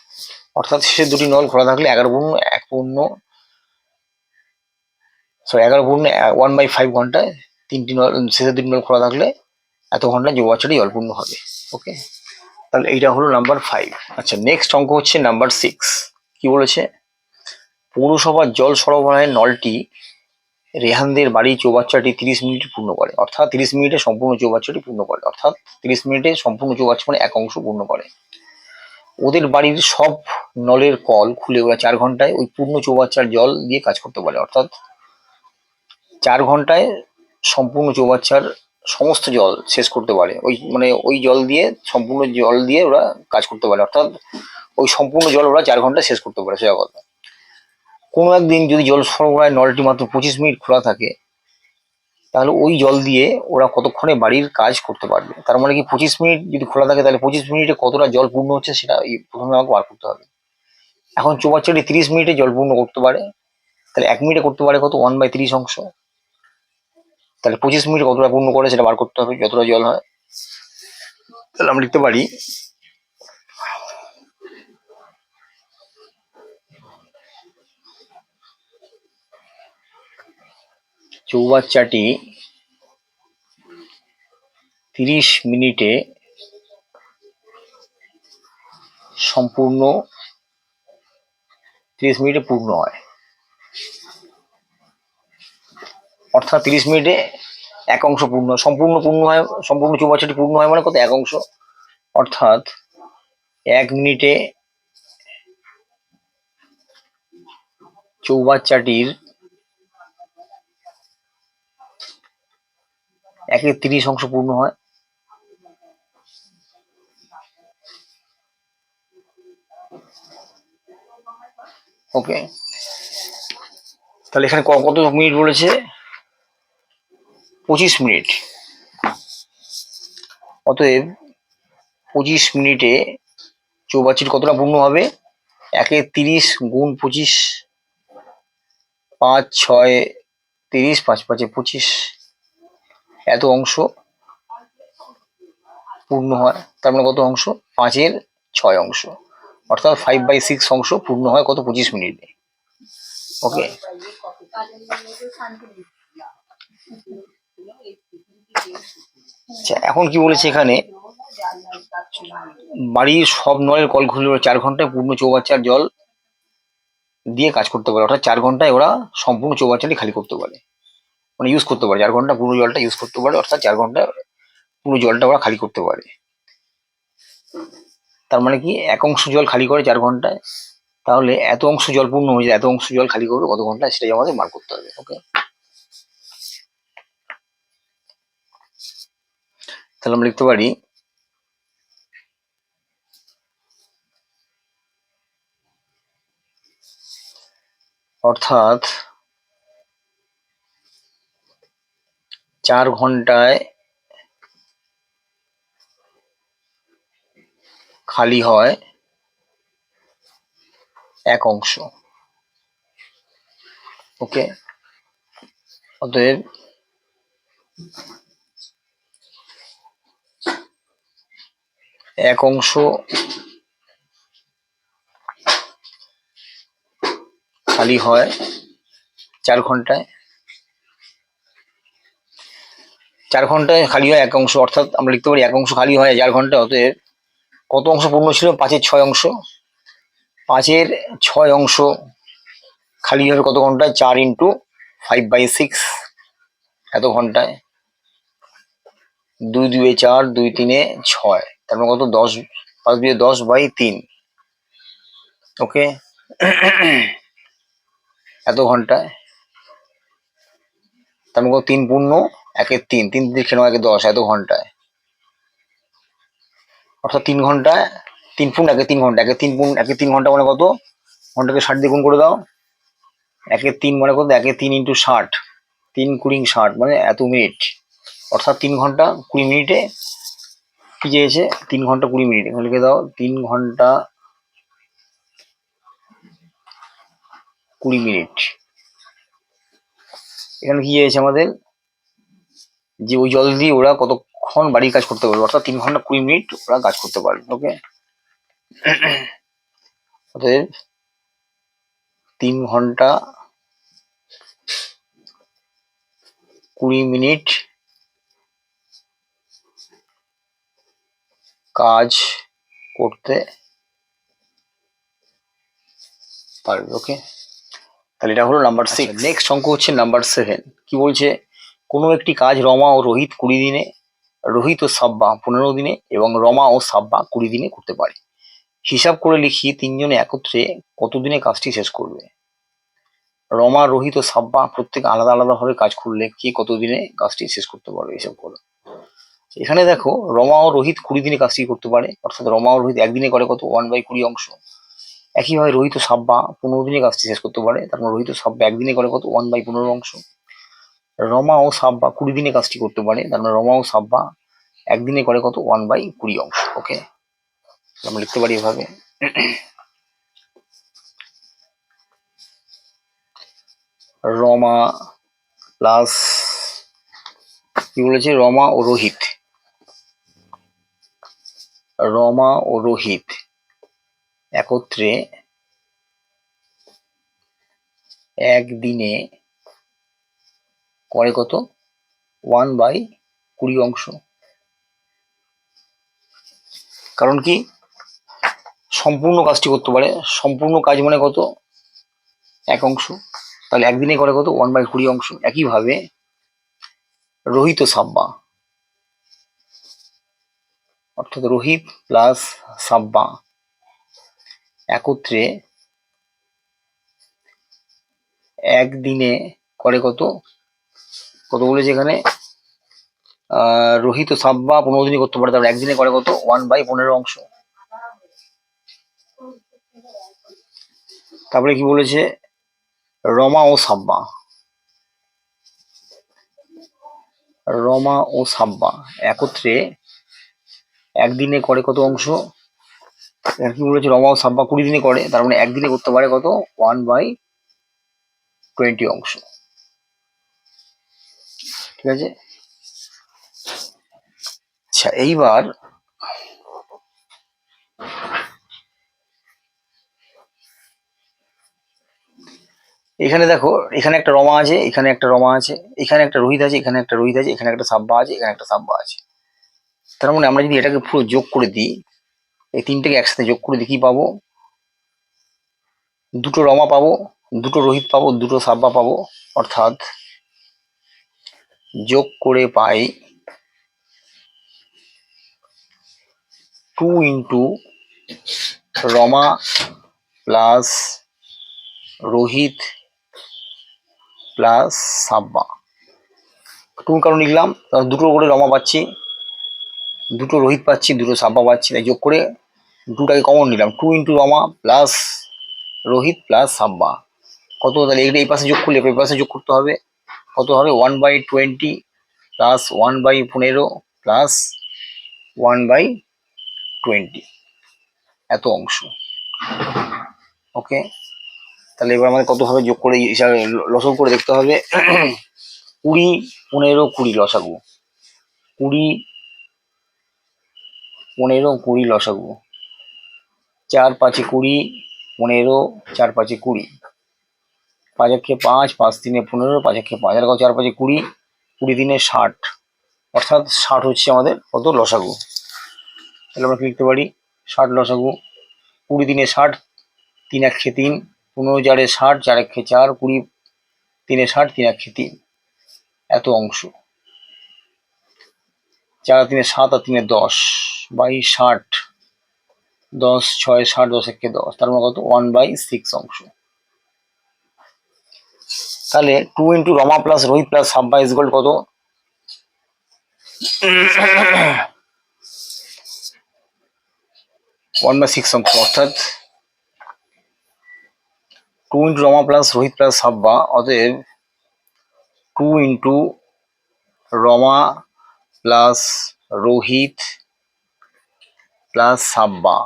অর্থাৎ শেষে দুটি নল খোলা থাকলে 11 পূর্ণ 1 পূর্ণ 11 পূর্ণ 1/5 ঘন্টায় তিনটি নল, শেষে দুটি নল খোলা থাকলে এত ঘন্টা চৌবাচ্চাটি জলপূর্ণ হবে। ওকে, তাহলে এইটা হলো নাম্বার 5। আচ্ছা, নেক্সট অঙ্ক হচ্ছে নাম্বার 6। কি বলেছে, পৌরসভার জল সরবরাহের নলটি রেহানদের বাড়ি চৌবাচ্চাটি 30 মিনিটে পূর্ণ করে, অর্থাৎ 30 মিনিটে সম্পূর্ণ চৌবাচ্চাটি পূর্ণ করে, অর্থাৎ 30 মিনিটে সম্পূর্ণ চৌবাচ্চা মানে 1 অংশ পূর্ণ করে। ওদের বাড়ির সব নলের কল খুলে ওরা 4 ঘন্টায় ওই পূর্ণ চৌবাচ্চার জল দিয়ে কাজ করতে পারে, অর্থাৎ 4 ঘন্টায় সম্পূর্ণ চৌবাচ্চার সমস্ত জল শেষ করতে পারে, ওই মানে ওই জল দিয়ে সম্পূর্ণ জল দিয়ে ওরা কাজ করতে পারে, অর্থাৎ ওই সম্পূর্ণ জল ওরা 4 ঘন্টা শেষ করতে পারে সেটা কথা। কোনো একদিন যদি জল সরবরাহের নলটি মাত্র 25 মিনিট খোলা থাকে, তাহলে ওই জল দিয়ে ওরা কতক্ষণে বাড়ির কাজ করতে পারবে। তার মানে কি 25 মিনিট যদি খোলা থাকে, তাহলে 25 মিনিটে কতটা জল পূর্ণ হচ্ছে সেটা প্রথমে আমাকে বার করতে হবে। এখন চৌবাচ্চাটি 30 মিনিটে জল পূর্ণ করতে পারে, তাহলে 1 মিনিটে করতে পারে কত 1/30 অংশ, তাহলে 25 মিনিট কতটা পূর্ণ করে সেটা বার করতে হবে যতটা জল হয়। তাহলে আমরা লিখতে পারি চৌবাচ্চাটি 30 মিনিটে সম্পূর্ণ 30 মিনিটে পূর্ণ হয়। অর্থাৎ 30 মিনিটে এক অংশ পূর্ণ সম্পূর্ণ পূর্ণ হয়, সম্পূর্ণ চৌবাচ্চাটি পূর্ণ হয় মানে কত, এক অংশ। অর্থাৎ 1 মিনিটে চৌবাচ্চাটির 1/30 অংশ পূর্ণ হয়। ওকে, তাহলে এখানে কত মিনিট বলেছে, 25 মিনিট। অতএব 25 মিনিটে চৌবাচ্চাটি কতটা পূর্ণ হবে, 1/30 গুণ 25, 5 6 30, 5 5 25, এত অংশ পূর্ণ হয়। তার মানে কত অংশ, 5/6 অংশ, অর্থাৎ 5/6 অংশ পূর্ণ হয় কত, 25 মিনিটে। ওকে, আচ্ছা এখন কি বলেছে এখানে, বাড়ির সব নলের কল খুলে 4 ঘন্টায় পূর্ণ চৌবাচ্চার জল দিয়ে কাজ করতে পারে, অর্থাৎ 4 ঘন্টায় ওরা সম্পূর্ণ চৌবাচ্চাটি খালি করতে পারে, মানে ইউজ করতে পারে, 4 ঘন্টা পুরো জলটা ইউজ করতে পারে, অর্থাৎ 4 ঘন্টায় পুরো জলটা ওরা খালি করতে পারে। তার মানে কি, এক অংশ জল খালি করে 4 ঘন্টায়, তাহলে এত অংশ জল পূর্ণ হয়ে যায়, এত অংশ জল খালি করবে কত ঘন্টায়, সেটাই আমাদের বার করতে হবে। ওকে, তাহলে আমরা লিখতে পারি অর্থাৎ 4 ঘন্টায় খালি হয় এক অংশ। ওকে, অতএব এক অংশ খালি হয় 4 ঘন্টায়, 4 ঘন্টায় খালি হয় এক অংশ, অর্থাৎ আমরা লিখতে পারি এক অংশ খালি হয় 4 ঘন্টায়। অতএব কত অংশ পূর্ণ ছিল, 5/6 অংশ, 5/6 অংশ খালি হবে কত ঘন্টায়, 4 × 5/6 এত ঘন্টায়, 2 2 4, 2 3 6, তারপর কত, 10 5 2 10/3। ওকে, এত ঘন্টায়, তারপর কত, 3 পূর্ণ 1/3, 3 3 9 10 এত ঘন্টায়, অর্থাৎ 3 ঘন্টায় 3 পূর্ণ 1/3 ঘন্টা, 1/3 ঘন্টা মানে কত, ঘন্টাকে 60 দিয়ে গুণ করে দাও, 1/3 মানে কত, 1/3 × 60, 3 20 60 মানে এত মিনিট, অর্থাৎ 3 ঘন্টা 20 মিনিটে কি চেয়েছে, 3 ঘন্টা 20 মিনিট, এখানে লিখে দাও 3 ঘন্টা 20 মিনিট। এখানে কি চেয়েছে আমাদের, যে ওই জল দিয়ে ওরা কতক্ষণ বাড়ির কাজ করতে পারবে, অর্থাৎ 3 ঘন্টা 20 মিনিট ওরা কাজ করতে পারবে। ওকে, অতএব 3 ঘন্টা 20 মিনিট কাজ করতে পারবে। ওকে, তাহলে এটা হলো নাম্বার 6। নেক্সট অঙ্ক হচ্ছে নাম্বার 7। কি বলছে, কোনো একটি কাজ রমা ও রোহিত 20 দিনে, রোহিত ও সাব্বা 15 দিনে এবং রমা ও সাব্বা 20 দিনে করতে পারে। হিসাব করে লিখি তিনজনে একত্রে কতদিনে কাজটি শেষ করবে। রমা, রোহিত ও সাব্বা প্রত্যেকে আলাদা আলাদা ভাবে কাজ করলে কে কতদিনে কাজটি শেষ করতে পারবে, হিসাব করো। এখানে দেখো, রমা ও রোহিত 20 দিনে কাজটি করতে পারে, অর্থাৎ রমা ও রোহিত একদিনে করে কত, 1/20 অংশ। একইভাবে রোহিত ও সাব্বা 15 দিনে কাজটি শেষ করতে পারে, তারপর রোহিত ও সাব্বা একদিনে করে কত, 1/15 অংশ। রমা ও সাব্বা 20 দিনে কাজটি করতে পারে, তারপর রমা ও সাব্বা একদিনে করে কত, 1/20 অংশ। ওকে, আমরা লিখতে পারি এভাবে, রমা প্লাস কি বলেছে, রমা ও রোহিত, রমা ও রোহিত একত্রে একদিনে করে কত, 1/20 অংশ। কারণ কি, সম্পূর্ণ কাজটি করতে পারে, সম্পূর্ণ কাজ মানে কত, এক অংশ, তাহলে একদিনে করে কত, 1/20 অংশ। একইভাবে রোহিত ও সাব্বা, অর্থাৎ রোহিত প্লাস সাব্বা একত্রে একদিনে করে কত, কত বলেছে এখানে, রোহিত ও সাব্বা 15 দিনই করতে পারে, তারপর একদিনে করে কত 1/15 অংশ। তারপরে কি বলেছে, রমা ও সাব্বা, রমা ও সাব্বা একত্রে একদিনে করে কত অংশ, কি বলেছে, রমা ও সাব্বা 20 দিনে করে, তার মানে একদিনে করতে পারে কত 1/20 অংশ। ঠিক আছে। আচ্ছা এইবার এখানে দেখো, এখানে একটা রমা আছে, এখানে একটা রমা আছে, এখানে একটা রোহিত আছে, এখানে একটা রোহিত আছে, এখানে একটা সাব্বা আছে, এখানে একটা সাব্বা আছে। তার মানে আমরা যদি এটাকে পুরো যোগ করে দিই, এই তিনটেকে একসাথে যোগ করে দিই, কি পাবো, দুটো রমা পাবো, দুটো রোহিত পাবো, দুটো সাব্বা পাবো, অর্থাৎ যোগ করে পাই 2 into Rama plus Rohit plus Sabba. 2 কারণ লিখলাম, দুটো করে রমা পাচ্ছি, দুটো রোহিত পাচ্ছি, দুটো সাব্বা পাচ্ছি, তাই যোগ করে দুটাকে কমন নিলাম, 2 into Rama plus Rohit plus Sabba কত, তাহলে এটা এই পাশে যোগ করলে এই পাশে যোগ করতে হবে, কত হবে 1/20 প্লাস 1/15 প্লাস 1/20, এত অংশ। ওকে, তাহলে এবার আমাদের কত হবে যোগ করে হিসাবে লসাগু করে দেখতে হবে। 20, 15, 20 লসাগু, 20, 15, 20 লসাগু, 4 5 20, 15, 4 5 20, 5 1 5, 5 3 15, 5 1 5, আর 4 5 20, 20 3 60, অর্থাৎ 60 হচ্ছে আমাদের কত লসাগু। তাহলে আমরা কি লিখতে পারি, 60 লসাগু, 20 3 60, 3 1 3, 15 4 60, 4 1 4, 20 3 60, 3 1 3, এত অংশ। 4 3 7 আর 3 10, 22 60, 10 6 60, 10 1 10, তার মানে কত 1/6 অংশ। তাহলে 2 into Rama plus Rohit plus Sabba is equal কত, 1/6 অংশ, অর্থাৎ 2 into Rama plus Rohit plus Sabba, অতএব 2 into Rama plus Rohit plus Sabba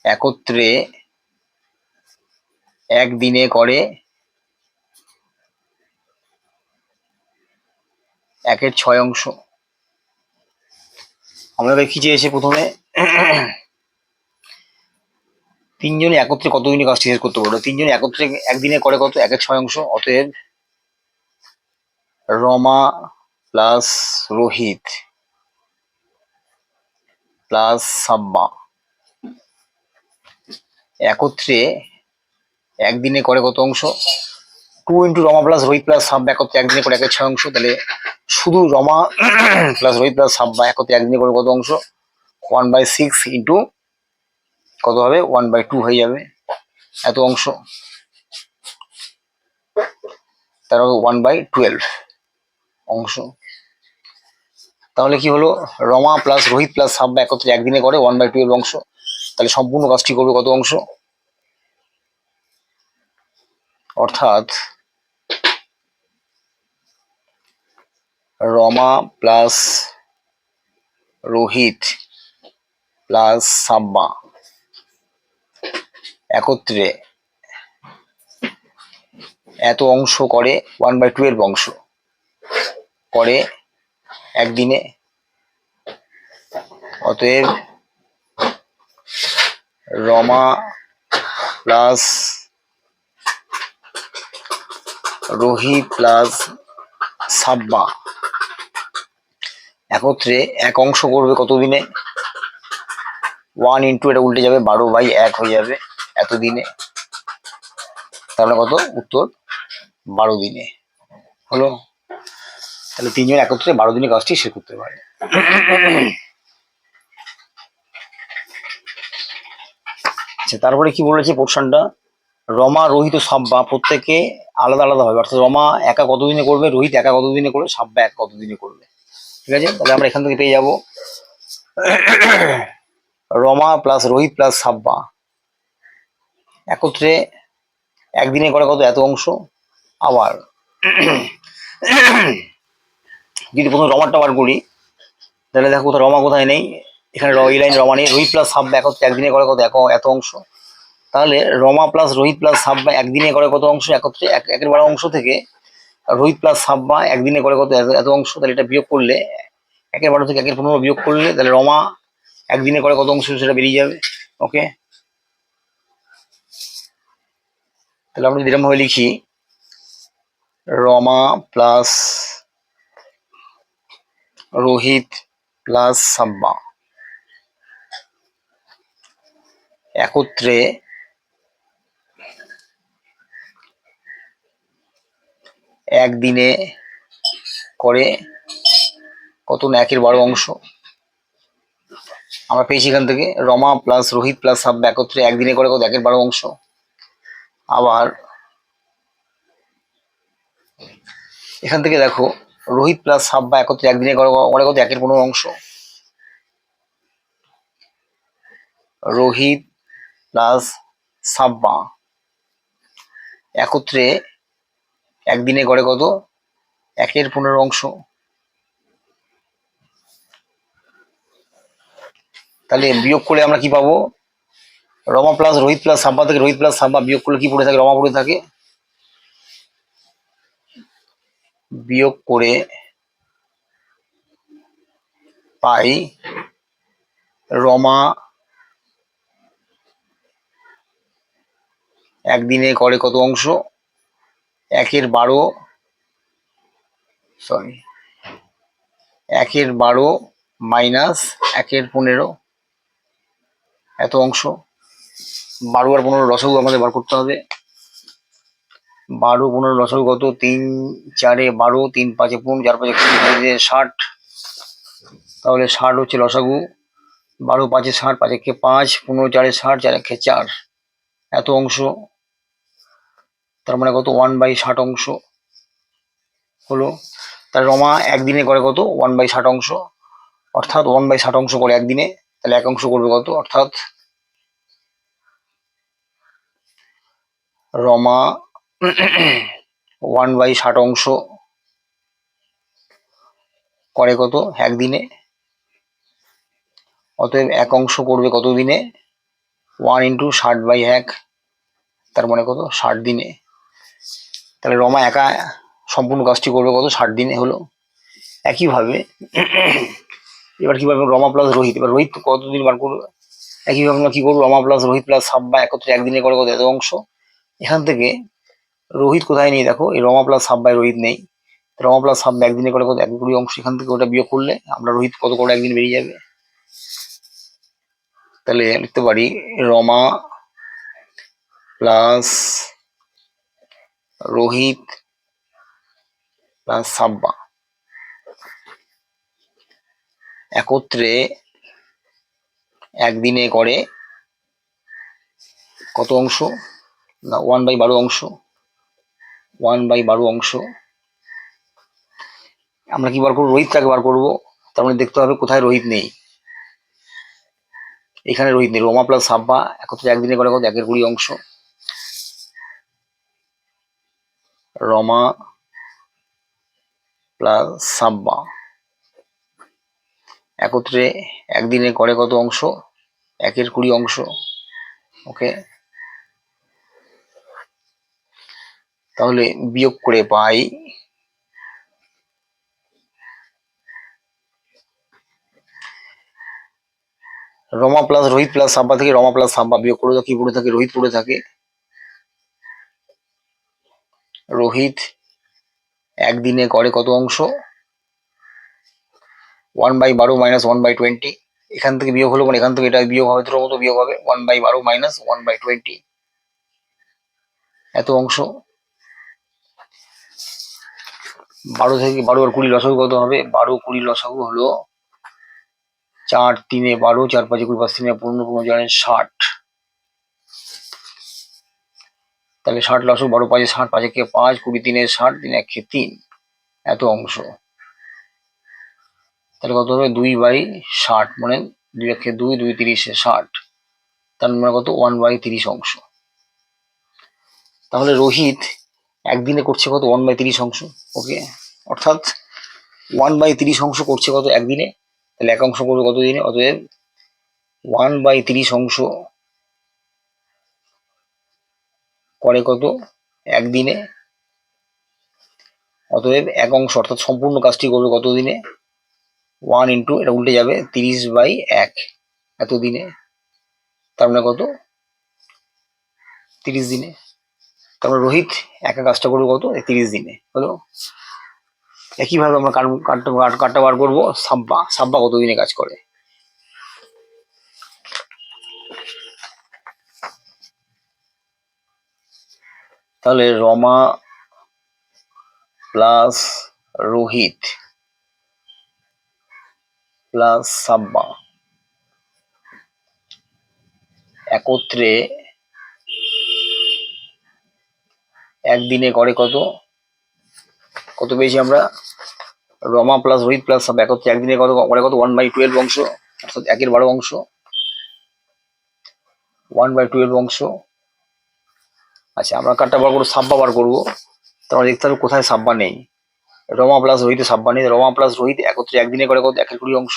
একত্রে একদিনে করে 1/6 অংশ। আমাদের কি চেয়েছে প্রথমে, তিনজনে একত্রে কতদিনে কাজটি শেষ করতে পারবে, তিনজনে একত্রে একদিনে করে কত 1/6 অংশ, অতএব রমা প্লাস রোহিত প্লাস সাব্বা একত্রে একদিনে করে কত অংশ, 2 into Rama plus Rohit plus Sabba একত্রে একদিনে করে 1/6 অংশ। তাহলে শুধু রমা প্লাস রোহিত প্লাস সাব্বা একত্রে একদিনে করে কত অংশ, 1/6 ইন্টু কত হবে 1/2 হয়ে যাবে, এত অংশ, তার 1/12 অংশ। তাহলে কি হলো, রমা প্লাস রোহিত প্লাস সাব্বা একত্রে একদিনে করে 1/12 অংশ। তাহলে সম্পূর্ণ কাজটি করবে কত অংশ, অর্থাৎ রমা প্লাস রোহিত প্লাস সাব্বা একত্রে এত অংশ করে 1/12 অংশ করে একদিনে, অতএব রমা প্লাস রোহিত প্লাস সাব্বা একত্রে এক অংশ করবে কত দিনে, 1 ইন্টু এটা উল্টে যাবে 12/1 হয়ে যাবে এত দিনে, তাহলে কত উত্তর 12 দিনে হলো। তাহলে 3 জন একত্রে 12 দিনে কাজটি শেষ করতে পারে। আচ্ছা, তারপরে কি বলেছে পোর্শনটা, রমা, রোহিত ও সাব্বা প্রত্যেকে আলাদা আলাদা হবে, অর্থাৎ রমা একা কতদিনে করবে, রোহিত একা কতদিনে করবে, সাব্বা একা কতদিনে করবে। ঠিক আছে, তাহলে আমরা এখান থেকে পেয়ে যাব রমা প্লাস রোহিত প্লাস সাব্বা একত্রে একদিনে করে কত, এত অংশ। আবার যদি প্রথমে রমারটা বার করি, তাহলে দেখো কোথাও রমা কোথায় নেই, এখানে এই লাইন রমা নেই, রোহিত প্লাস সাব্বা একত্রে একদিনে করে কত, এত অংশ। তাহলে রমা প্লাস রোহিত প্লাস সাব্বা একদিনে করে কত অংশ, একত্রে একের 12 অংশ থেকে রোহিত প্লাস সাব্বা একদিনে করে কত, এত অংশ। তাহলে এটা বিয়োগ করলে, 1/12 থেকে 1/15 বিয়োগ করলে তাহলে রমা একদিনে করে কত অংশ সেটা বেরিয়ে যাবে। ওকে, তাহলে আমরা যদি এরকম ভাবে লিখি, রমা প্লাস রোহিত প্লাস সাব্বা একত্রে একদিনে করে কত না, 1/12 অংশ। আমরা পেয়েছি এখান থেকে রমা প্লাস রোহিত প্লাস সাব্বা একত্রে একদিনে করে কত, 1/12 অংশ। আবার এখান থেকে দেখো রোহিত প্লাস সাব্বা একত্রে একদিনে করে কত, 1/15 অংশ। রোহিত প্লাস সাব্বা একত্রে একদিনে করে কত, 1/15 অংশ। তাহলে বিয়োগ করে আমরা কি পাবো, রমা প্লাস রোহিত প্লাস সাব্বা থেকে রোহিত প্লাস সাব্বা বিয়োগ করলে কি পড়ে থাকে, রমা পড়ে থাকে। বিয়োগ করে পাই রমা একদিনে করে কত অংশ, 1/12, সরি 1/12 মাইনাস 1/15 এত অংশ। 12 আর 15 লসাগু আমাদের বার করতে হবে। 12 15 লসাগু কত, 3 4 12, 3 5 15, 4 5 60। তাহলে 60 হচ্ছে লসাগু, 12 5 60, 5 5, 15 4 60, 4 4 এত অংশ। তার মানে কত, 1/60 অংশ হলো। তাহলে রমা একদিনে করে কত, 1/60 অংশ, অর্থাৎ 1/60 অংশ করে একদিনে। তাহলে এক অংশ করবে কত, অর্থাৎ রমা 1/60 অংশ করে কত, একদিনে। অতএব এক অংশ করবে কত দিনে, 1 × 60/1, তার মানে কত, 60 দিনে। তাহলে রমা একা সম্পূর্ণ কাজটি করবে কত, 60 দিনে হলো। একইভাবে এবার কিভাবে রমা প্লাস রোহিত, এবার রোহিত কতদিন বার করবে, একইভাবে আমরা কি করবো, রমা প্লাস রোহিত প্লাস সাব্বা একত্রে একদিনে করে কত, এত অংশ। এখান থেকে রোহিত কোথায় নেই, দেখো এই রমা প্লাস সাব্বায় রোহিত নেই, রমা প্লাস সাব্বা একদিনে করে কত, 1/20 অংশ। এখান থেকে ওটা বিয়োগ করলে আমরা রোহিত কত করে একদিন বেরিয়ে যাবে। তাহলে লিখতে পারি রমা প্লাস রোহিত প্লাস সাব্বা একত্রে একদিনে করে কত অংশ না, 1/12 অংশ। 1/12 অংশ আমরা কি বার করবো, রোহিতটাকে বার করবো। তার মানে দেখতে হবে কোথায় রোহিত নেই, এখানে রোহিত নেই। রমা প্লাস সাব্বা একত্রে একদিনে করে কত, 1/20 অংশ। রমা প্লাস সাব্বা একত্রে একদিনে করে কত অংশ, 1/20 অংশ। ওকে, তাহলে বিয়োগ করে পাই রমা প্লাস রোহিত প্লাস সাব্বা থেকে রমা প্লাস সাব্বা বিয়োগ করে কি পড়ে থাকে, রোহিত পড়ে থাকে। রোহিত একদিনে করে কত অংশ, 1/12 মাইনাস 1/20। এখান থেকে বিয়োগ হলো, মানে এখান থেকে এটা বিয়োগ হবে, তোর মতো বিয়োগ হবে, 1/12 মাইনাস 1/20 এত অংশ। 12 থেকে 12 আর 20 লসাগু কত হবে? 12 20 লসাগু হলো 4 3 12, 4 5 20, 5 3 15, 15 জানেন 60। তাহলে 60 লসাগু, 12 5 60, 5 1 5, 20 3 60, 3 1 3, এত অংশ। তাহলে কত হবে? 2/60, মানে 2 1 2, 2 30 60, তার মানে কত? 1/30 অংশ। তাহলে রোহিত একদিনে করছে কত? 1/30 অংশ। ওকে, অর্থাৎ 1/30 অংশ করছে কত? একদিনে। তাহলে এক অংশ করবে কত দিনে? অতএব 1/30 অংশ করে কত? একদিনে। অতএব এক অংশ অর্থাৎ সম্পূর্ণ কাজটি করবে কত দিনে? 1 ইন্টু, এটা উল্টে যাবে, 30/1 এত দিনে। তার মানে কত? 30 দিনে। তারপরে রোহিত একা কাজটা করবে কত? 30 দিনে হলো। একইভাবে আমরা কার্ডটা বার করবো। সাব্বা, সাব্বা কত দিনে কাজ করে? তাহলে রমা প্লাস রোহিত প্লাস সাব্বা একত্রে একদিনে করে কত? কত পেয়েছি আমরা? রমা প্লাস রোহিত প্লাস সাব্বা একত্রে একদিনে কত করে? কত? 1/12 অংশ, অর্থাৎ 1/12 অংশ। 1/12 অংশ। আচ্ছা, আমরা কার্ডটা বার করবো, সাব্বা বার করবো। তারপর দেখতে হবে কোথায় সাব্বা নেই। রমা প্লাস রোহিতে সাব্বা নেই। রমা প্লাস রোহিত একত্রে একদিনে করে কত? 1/20 অংশ।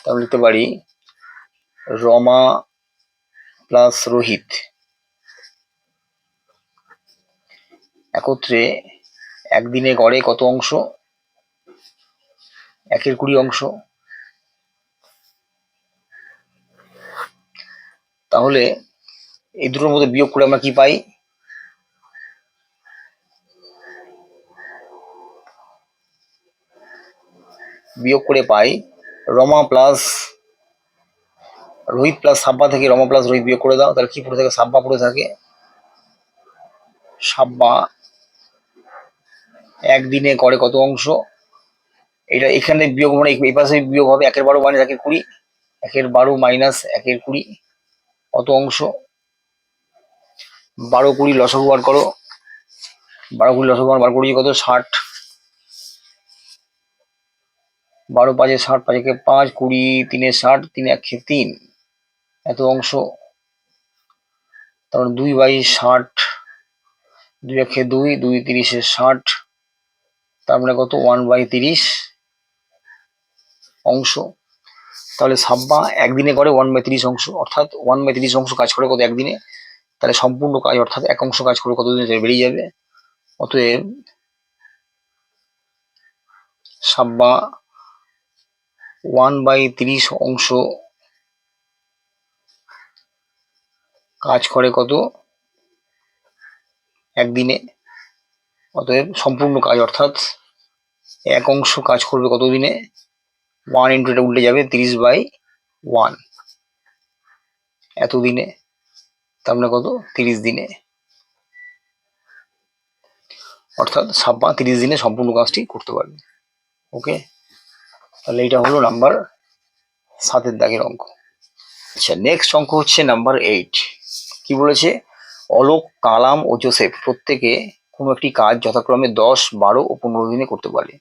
তাহলে লিখতে পারি রমা প্লাস রোহিত একত্রে একদিনে করে কত অংশ? 1/20 অংশ। তাহলে এই দুটোর মধ্যে বিয়োগ করে আমরা কি পাই? বিয়োগ করে পাই রমা প্লাস রোহিত প্লাস সাব্বা থেকে রমা প্লাস রোহিত বিয়োগ করে দাও, তাহলে কি পড়ে থাকে? সাব্বা পড়ে থাকে। সাব্বা একদিনে করে কত অংশ? এটা এখানে বিয়োগ, মানে এই পাশে বিয়োগ হবে। 1/12 মাইনাস 1/20, 1/12 মাইনাস 1/20 কত অংশ? 12 20 লসাগু বার করো। 12 20 লসাগু বার করেছি কত? 60। 12 5 60, 5 1 5, 20 3 60, 3 1 3, এত অংশ। তারপর 2/60, 2 1 2, 2 30 60, তার মানে কত? 1/30 অংশ। তাহলে সাব্বা একদিনে করে 1/30 অংশ, অর্থাৎ 1/30 অংশ কাজ করে কত? একদিনে। তাহলে সম্পূর্ণ কাজ অর্থাৎ এক অংশ কাজ করে কতদিনে? বেরিয়ে যাবে। অতএব সাব্বা 1/30 অংশ কাজ করে কত? একদিনে। অতএব সম্পূর্ণ কাজ অর্থাৎ এক অংশ কাজ করবে কত দিনে? 1 ইন্টু, এটা উল্টে যাবে, 30/1 এত দিনে। তার মানে কত? 30 দিনে। অর্থাৎ সাব্বা 30 দিনে সম্পূর্ণ কাজটি করতে পারবে। ওকে, তাহলে এটা হলো নাম্বার 7 দাগের অঙ্ক। আচ্ছা, নেক্সট অঙ্ক হচ্ছে নাম্বার 8। কি বলেছে? অলোক, কালাম ও জোসেফ প্রত্যেকে কোনো একটি কাজ যথাক্রমে 10, 12 ও 15 দিনে করতে পারে।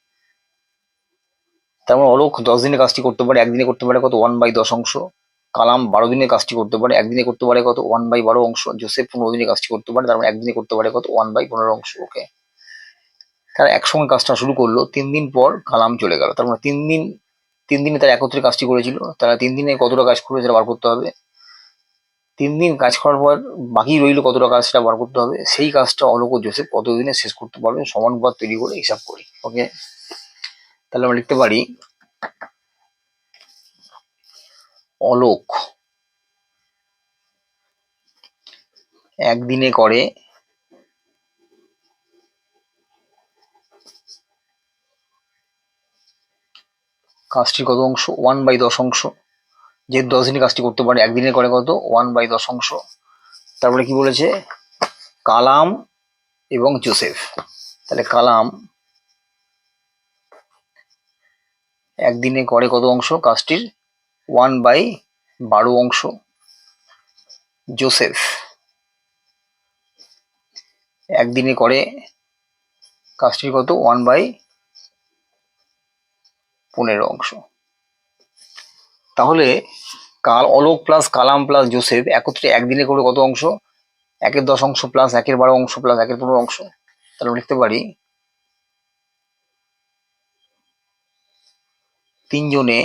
তার মানে অলোক 10 দিনে কাজটি করতে পারে, একদিনে করতে পারে কত? 1/10 অংশ। কালাম 12 দিনে কাজটি করতে পারে, একদিনে করতে পারে কত? 1/12 অংশ। জোসেফ 15 দিনে কাজটি করতে পারে, তার মানে একদিনে করতে পারে কত? 1/15 অংশ। ওকে, তারা একসঙ্গে কাজটা শুরু করলো। 3 দিন পর কালাম চলে গেল। তার মানে 3 দিনে তারা একত্রে কাজটি করেছিল। তারা 3 দিনে কতটা কাজ করবে সেটা বার করতে হবে। 3 দিন কাজ করার পর বাকি রইল কতটা কাজ, সেটা বার করতে হবে। সেই কাজটা অলোক ও জোসেফ কতদিনে শেষ করতে পারবে সমানুপাত তৈরি করে হিসাব করি। ওকে, তাহলে আমরা লিখতে পারি অলোক একদিনে করে কাজটির কত অংশ? 1/10 অংশ। যেহেতু 10 দিনে কাজটি করতে পারে, একদিনে করে কত? 1/10 অংশ। তারপরে কি বলেছে? কালাম এবং জোসেফ তাহলে কালাম একদিনে করে কত অংশ কাজটির? 1/12 অংশ। জোসেফ একদিনে করে কাজটির কত? 1/15 অংশ। তাহলে অলোক প্লাস কালাম প্লাস জোসেফ একত্রে একদিনে করে কত অংশ? 1/10 অংশ প্লাস 1/12 অংশ প্লাস 1/15 অংশ। তাহলে আমরা লিখতে পারি তিনজনে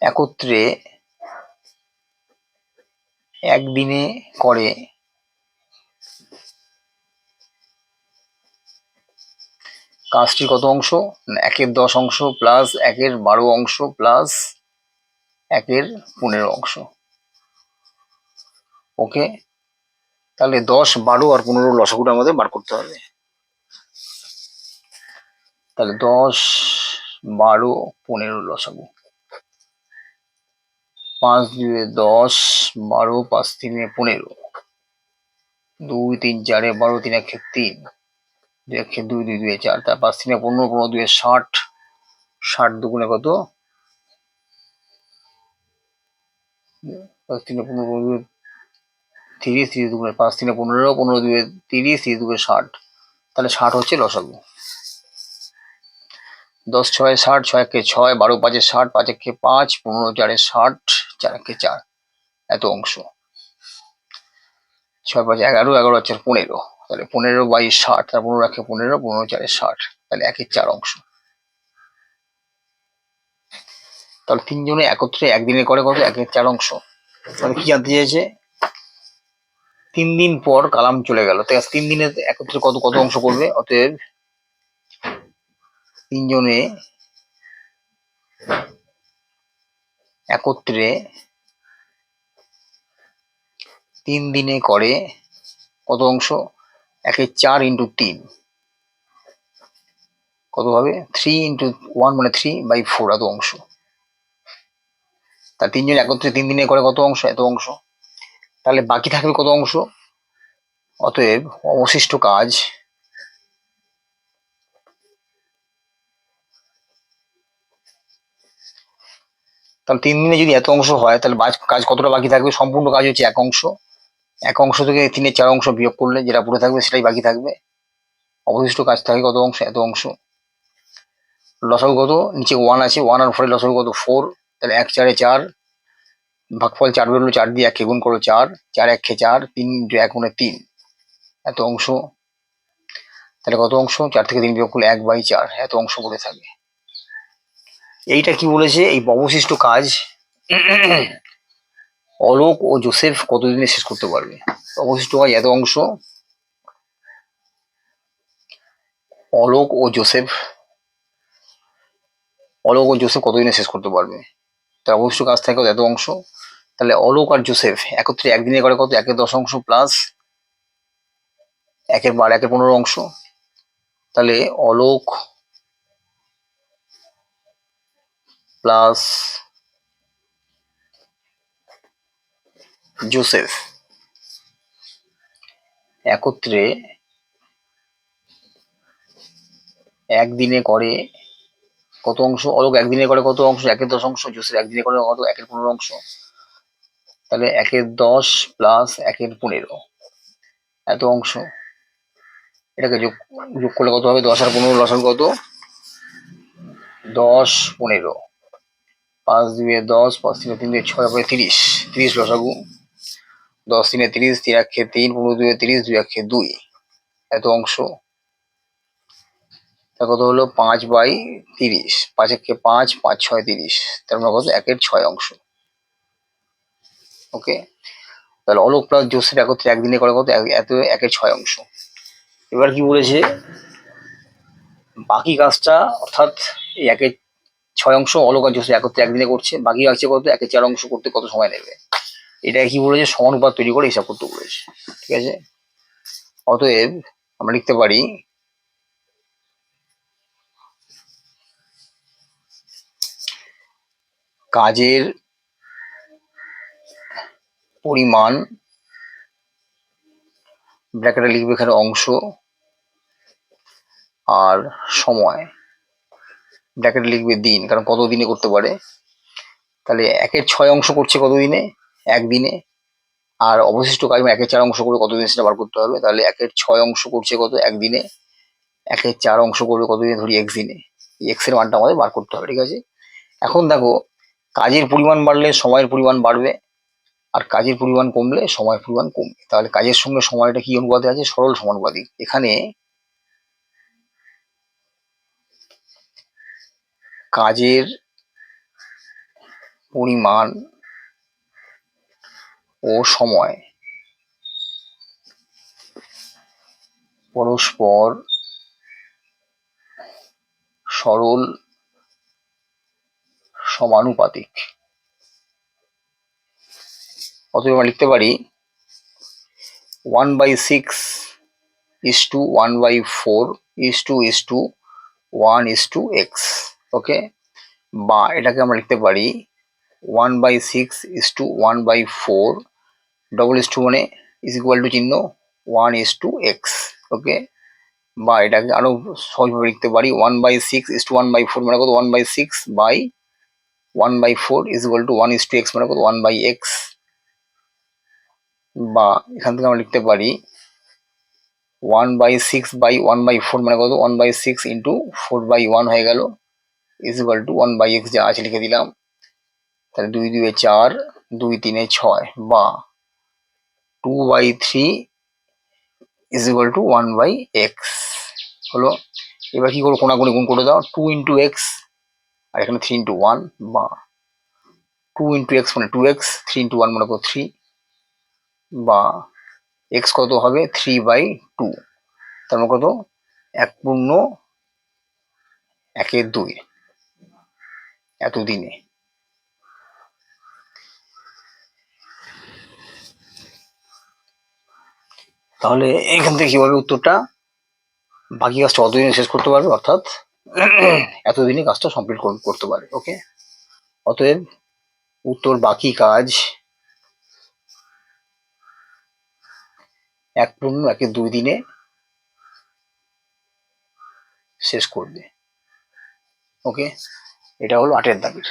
একত্রে একদিনে করে কাজটির কত অংশ? 1/10 অংশ প্লাস 1/12 অংশ প্লাস 1/15 অংশ। ওকে, তাহলে 10, 12 আর 15 লসাগুটা আমাদের বার করতে হবে। তাহলে 10, 12, 15 লসাগু। 5 2 10, 12, 5 3 15, 2 3 4 12, 3 1 3, 2 1 2 2 2 4, তার 5 3 15, 15 2 60, 60 দুগুণে কত? 5 3 15, 15 30, 30 দুগুণে 5 3 15, 15 2 30, 30 2 60, তাহলে 60 হচ্ছে লসাগু। 10 6 60, 6 1 6, 12 5 60, 5 1 5, 15 4 60, 4 1 4, এত অংশ। 6 5 11, 11 4 15, তাহলে 15/60, তার 15 1 15, 15 4 60, তাহলে 1/4 অংশ। তাহলে তিনজনে একত্রে একদিনে করে কত? 1/4 অংশ। তাহলে কি জানতে চেয়েছে? 3 দিন পর কালাম চলে গেল, তাই 3 দিনে একত্রে কত কত অংশ করবে? অতএব তিনজনে একত্রে 3 দিনে করে কত অংশ? 1/4 ইন্টু 3 কত হবে? 3 ইন্টু 1 মানে 3/4 এত অংশ। তা তিনজন একত্রে 3 দিনে করে কত অংশ? এত অংশ। তাহলে বাকি থাকবে কত অংশ? অতএব অবশিষ্ট কাজ তাহলে 3 দিনে যদি এত অংশ হয় তাহলে কাজ কতটা বাকি থাকবে? সম্পূর্ণ কাজ হচ্ছে 1 অংশ। 1 অংশ থেকে 3 4 অংশ বিয়োগ করলে যেটা পড়ে থাকবে সেটাই বাকি থাকবে। অবশিষ্ট কাজ থাকে কত অংশ? এত অংশ। লসাগু কত? নিচে 1 আছে, 1 আর 4 লসাগু কত? 4। তাহলে 1 4 4, ভাগফল 4 বেরোলো, 4 দিয়ে 1 গুণ করো 4, 4 1 4, 3 1 মানে 3, এত অংশ। তাহলে কত অংশ? 4 থেকে 3 বিয়োগ করলে 1/4, এত অংশ পড়ে থাকে। এইটা কি বলেছে? এই অবশিষ্ট কাজ অলোক ও জোসেফ কতদিনে শেষ করতে পারবে? অবশিষ্ট কাজ এত অংশ, অলোক ও জোসেফ কতদিনে শেষ করতে পারবে? তার অবশিষ্ট কাজ থাকে এত অংশ। তাহলে অলোক আর জোসেফ একত্রে একদিনে করে কত? 1/10 অংশ প্লাস 1/12, 1/15 অংশ। তাহলে অলোক প্লাস জোসেফ একত্রে একদিনে করে কত অংশ? অলোক একদিনে করে কত অংশ? 1/10 অংশ। জোসেফ একদিনে করে কত? 1/15 অংশ। তাহলে 1/10 প্লাস 1/15 এত অংশ। এটাকে যোগ যোগ করলে কত হবে? 10 আর 15 লসাগু কত? 10 15, 5 2 10, 5 3 3 6, 30, 30 লসাগু। 10 3 30, 3 1 3, 15 2 30, 2 1 2, এত অংশ। তা কত হলো? 5/30, 5 1 5, 5 6 30, তার মানে কত? 1/6 অংশ। ওকে, তাহলে অলোক প্লাস জোসেফ একত্রে একদিনে করে কত? এত 1/6 অংশ। এবার কি বলেছে? বাকি কাজটা অর্থাৎ এই 1/6 অংশ অলোক আর জোসেফ একত্রে একদিনে করছে, বাকি আছে কত? 1/4 অংশ করতে কত সময় নেবে? এটা কি বলেছে? সমানুপাত তৈরি করে হিসাব করতে বলেছে। ঠিক আছে, অতএব আমরা লিখতে পারি কাজের পরিমাণ ব্র্যাকেটে লিখবে এখানে অংশ আর সময়, ব্র্যাকেটে লিখবে দিন, কারণ কত দিনে করতে পারে। তাহলে 1/6 অংশ করছে কত দিনে, একদিনে। আর অবশিষ্ট কাজ 1/4 অংশ করে কত দিন সেটা বার করতে হবে। তাহলে 1/6 অংশ করছে কত, একদিনে। 1/4 অংশ করবে কত দিনে, ধরি x দিনে। x এর মানটা আমাদের বার করতে হবে, ঠিক আছে। এখন দেখো, কাজের পরিমাণ বাড়লে সময়ের পরিমাণ বাড়বে, আর কাজের পরিমাণ কমলে সময়ের পরিমাণ কমবে। তাহলে কাজের সঙ্গে সময়টা কি অনুপাতে আছে, সরল সমানুপাতিক। এখানে কাজের পরিমাণ ও সময় পরস্পর সরল সমানুপাতিক। অতএব আমরা লিখতে পারি 1/6 is to 1/4 is to 1:x, ওকে। বা এটাকে আমরা লিখতে পারি 1/6 is to 1/4 double is to মানে ইজ ইকুয়াল টু চিহ্ন 1:x, ওকে। বা এটাকে আরো সহজভাবে লিখতে পারি 1/6 is to 1/4 মানে কত, 1/6 by 1/4 is equal to 1:x মানে কত, 1/x। বা এখান থেকে আমরা লিখতে পারি 1/6 বাই 1/4 মানে কত, 1/6 ইন্টু 4/1 হয়ে গেল, ইজ ইকুয়াল টু 1/x যা আছে লিখে দিলাম। তাহলে 2 2 4, 2 3 6, বা 2/3 ইজ ইকুয়াল টু 1/x হলো। এবার কি করবো, কোনাকুনি গুণ করে দাও, 2 ইন্টু এক্স আর এখানে 3 ইন্টু 1, বা 2 ইন্টু এক্স মানে 2x, 3 ইন্টু 1 মানে কত 3, বা এক্স কত হবে 3/2, তার মানে কত 1/2 এত দিনে। তাহলে এখান থেকে কিভাবে উত্তরটা, বাকি কাজটা অতদিনে শেষ করতে পারবে, অর্থাৎ এতদিনে কাজটা কমপ্লিট করতে পারবে, ওকে। অতএব উত্তর বাকি কাজ 1/2 দিনে শেষ করবে, ওকে। এটা হলো 8 দাগের।